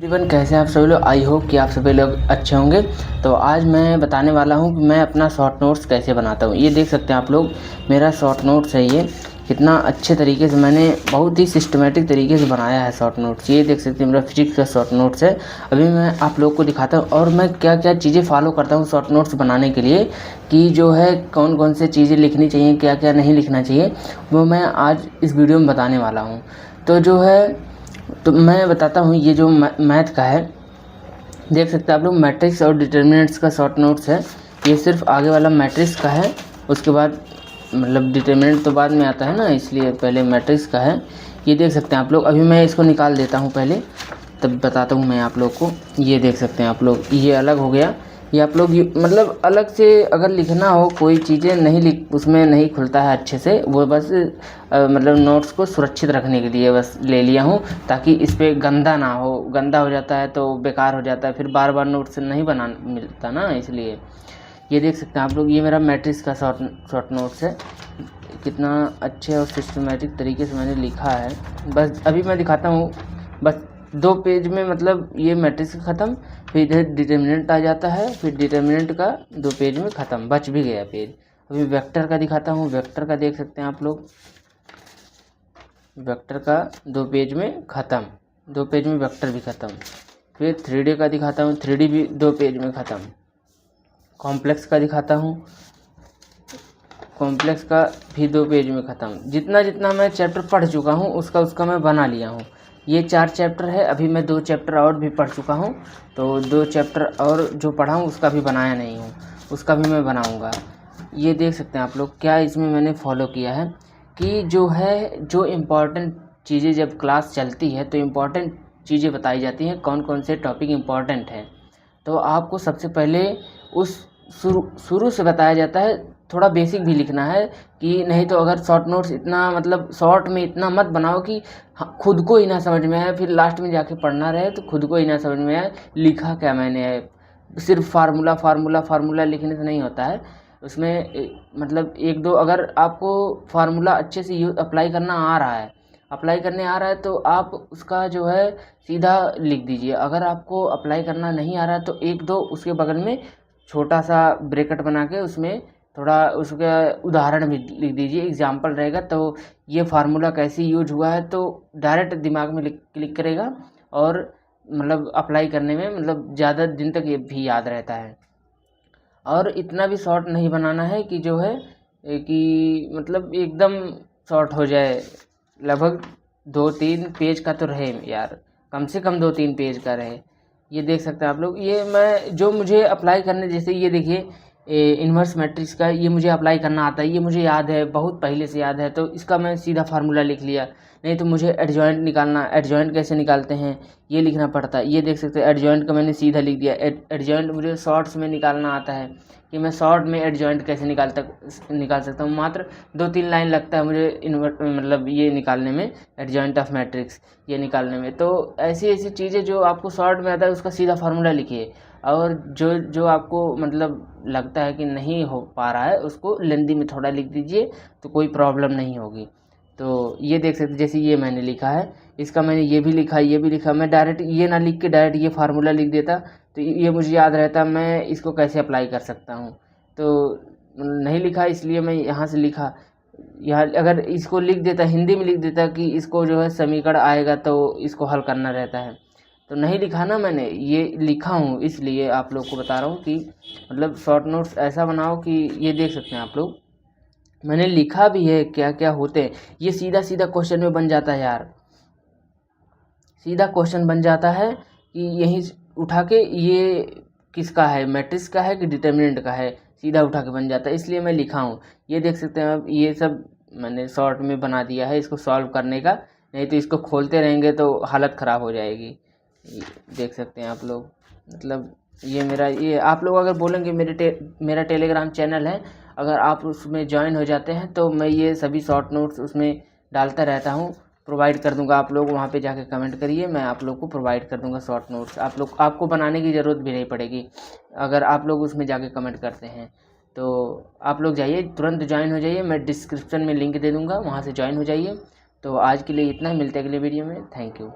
Everyone, कैसे हैं आप सभी लोग। आई होप कि आप सभी लोग अच्छे होंगे। तो आज मैं बताने वाला हूं कि मैं अपना शॉर्ट नोट्स कैसे बनाता हूं। ये देख सकते हैं आप लोग, मेरा शॉर्ट नोट्स है। ये कितना अच्छे तरीके से मैंने बहुत ही सिस्टमेटिक तरीके से बनाया है शॉर्ट नोट्स। ये देख सकते हैं मेरा फिजिक्स का शॉर्ट नोट्स है। अभी मैं आप लोग को दिखाता हूँ और मैं क्या क्या चीज़ें फॉलो करता हूँ शॉर्ट नोट्स बनाने के लिए, कि जो है कौन कौन से चीज़ें लिखनी चाहिए, क्या क्या नहीं लिखना चाहिए, वो मैं आज इस वीडियो में बताने वाला हूँ। तो जो है तो मैं बताता हूँ, ये जो मैथ का है, देख सकते हैं आप लोग, मैट्रिक्स और डिटर्मिनेंट्स का शॉर्ट नोट्स है। ये सिर्फ आगे वाला मैट्रिक्स का है, उसके बाद मतलब डिटर्मिनेंट तो बाद में आता है ना, इसलिए पहले मैट्रिक्स का है। ये देख सकते हैं आप लोग। अभी मैं इसको निकाल देता हूँ पहले, तब बताता हूँ मैं आप लोग को। ये देख सकते हैं आप लोग, ये अलग हो गया। ये आप लोग मतलब अलग से अगर लिखना हो कोई चीज़ें नहीं लिख, उसमें नहीं खुलता है अच्छे से, वो बस मतलब नोट्स को सुरक्षित रखने के लिए बस ले लिया हूँ, ताकि इस पर गंदा ना हो। गंदा हो जाता है तो बेकार हो जाता है, फिर बार बार नोट्स नहीं बना मिलता ना, इसलिए। ये देख सकते हैं आप लोग, ये मेरा मैट्रिक्स का शॉर्ट नोट्स है। कितना अच्छे और सिस्टमेटिक तरीके से मैंने लिखा है। बस अभी मैं दिखाता हूँ। बस 2 पेज में मतलब ये मैट्रिक्स ख़त्म, फिर इधर डिटर्मिनेंट आ जाता है, फिर डिटर्मिनेंट का 2 पेज में ख़त्म, बच भी गया पेज। अभी वेक्टर का दिखाता हूँ। वेक्टर का देख सकते हैं आप लोग, वेक्टर का 2 पेज में ख़त्म, 2 पेज में वेक्टर भी ख़त्म। फिर 3D का दिखाता हूँ, 3D भी 2 पेज में ख़त्म। कॉम्प्लेक्स का दिखाता हूँ, कॉम्प्लेक्स का भी 2 पेज में ख़त्म। जितना जितना मैं चैप्टर पढ़ चुका हूँ उसका मैं बना लिया हूँ। ये 4 चैप्टर है, अभी मैं 2 चैप्टर और भी पढ़ चुका हूँ, तो 2 चैप्टर और जो पढ़ा हूँ उसका भी बनाया नहीं हूँ, उसका भी मैं बनाऊँगा। ये देख सकते हैं आप लोग, क्या इसमें मैंने फॉलो किया है कि जो है, जो इम्पॉर्टेंट चीज़ें जब क्लास चलती है तो इम्पॉर्टेंट चीज़ें बताई जाती हैं, कौन कौन से टॉपिक इम्पॉर्टेंट हैं। तो आपको सबसे पहले उस शुरू से बताया जाता है। थोड़ा बेसिक भी लिखना है, कि नहीं तो अगर शॉर्ट नोट्स इतना मतलब शॉर्ट में इतना मत बनाओ कि खुद को ही ना समझ में आए, फिर लास्ट में जाके पढ़ना रहे तो खुद को ही ना समझ में आए लिखा क्या मैंने है। सिर्फ फार्मूला फार्मूला फार्मूला लिखने से नहीं होता है। उसमें मतलब 1-2 अगर आपको फार्मूला अच्छे से अप्लाई करना आ रहा है, अप्लाई करने आ रहा है तो आप उसका जो है सीधा लिख दीजिए। अगर आपको अप्लाई करना नहीं आ रहा है तो 1-2 उसके बगल में छोटा सा ब्रैकेट बना के उसमें थोड़ा उसका उदाहरण भी लिख दीजिए, एग्जाम्पल रहेगा, तो ये फार्मूला कैसे यूज हुआ है तो डायरेक्ट दिमाग में क्लिक करेगा, और मतलब अप्लाई करने में मतलब ज़्यादा दिन तक ये भी याद रहता है। और इतना भी शॉर्ट नहीं बनाना है कि जो है कि मतलब एकदम शॉर्ट हो जाए। लगभग 2-3 पेज का तो रहे यार, कम से कम 2-3 पेज का रहे। ये देख सकते हैं आप लोग, ये मैं जो मुझे अप्लाई करने, जैसे ये देखिए इन्वर्स मैट्रिक्स का, ये मुझे अप्लाई करना आता है, ये मुझे याद है, बहुत पहले से याद है, तो इसका मैं सीधा फार्मूला लिख लिया। नहीं तो मुझे एडजॉइंट निकालना, एडजॉइंट कैसे निकालते हैं ये लिखना पड़ता है। ये देख सकते हैं एडजॉइंट का मैंने सीधा लिख दिया। एडजॉइंट मुझे शॉर्ट्स में निकालना आता है, कि मैं शॉर्ट में एडजॉइंट कैसे निकाल सकता हूँ। मात्र 2-3 लाइन लगता है मुझे मतलब ये निकालने में, एडजॉइंट ऑफ मैट्रिक्स ये निकालने में। तो ऐसी ऐसी चीज़ें जो आपको शॉर्ट में आता है उसका सीधा फार्मूला लिखिए, और जो जो आपको मतलब लगता है कि नहीं हो पा रहा है उसको लेंदी में थोड़ा लिख दीजिए, तो कोई प्रॉब्लम नहीं होगी। तो ये देख सकते, जैसे ये मैंने लिखा है, इसका मैंने ये भी लिखा, ये भी लिखा। मैं डायरेक्ट ये ना लिख के डायरेक्ट ये फार्मूला लिख देता तो ये मुझे याद रहता, मैं इसको कैसे अप्लाई कर सकता हूँ। तो नहीं लिखा, इसलिए मैं यहाँ से लिखा। यहाँ अगर इसको लिख देता, हिंदी में लिख देता कि इसको जो है समीकरण आएगा तो इसको हल करना रहता है, तो नहीं लिखा ना मैंने, ये लिखा हूँ, इसलिए आप लोग को बता रहा हूँ कि मतलब शॉर्ट नोट्स ऐसा बनाओ कि ये देख सकते हैं आप लोग, मैंने लिखा भी है क्या क्या होते हैं। ये सीधा सीधा क्वेश्चन में बन जाता है यार, सीधा क्वेश्चन बन जाता है कि यहीं उठा के ये किसका है, मैट्रिक्स का है कि डिटर्मिनेंट का है, सीधा उठा के बन जाता है, इसलिए मैं लिखा हूँ। ये देख सकते हैं आप, ये सब मैंने शॉर्ट में बना दिया है इसको सॉल्व करने का, नहीं तो इसको खोलते रहेंगे तो हालत ख़राब हो जाएगी। ये देख सकते हैं आप लोग, मतलब ये मेरा, ये आप लोग अगर बोलेंगे मेरा टेलीग्राम चैनल है, अगर आप उसमें ज्वाइन हो जाते हैं तो मैं ये सभी शॉर्ट नोट्स उसमें डालता रहता हूँ, प्रोवाइड कर दूंगा। आप लोग वहाँ पे जाके कमेंट करिए, मैं आप लोग को प्रोवाइड कर दूंगा शॉर्ट नोट्स। आपको बनाने की ज़रूरत भी नहीं पड़ेगी अगर आप लोग उसमें जाके कमेंट करते हैं। तो आप लोग जाइए, तुरंत ज्वाइन हो जाइए, मैं डिस्क्रिप्शन में लिंक दे दूँगा, वहाँ से ज्वाइन हो जाइए। तो आज के लिए इतना ही, मिलते हैं अगले वीडियो में। Thank you.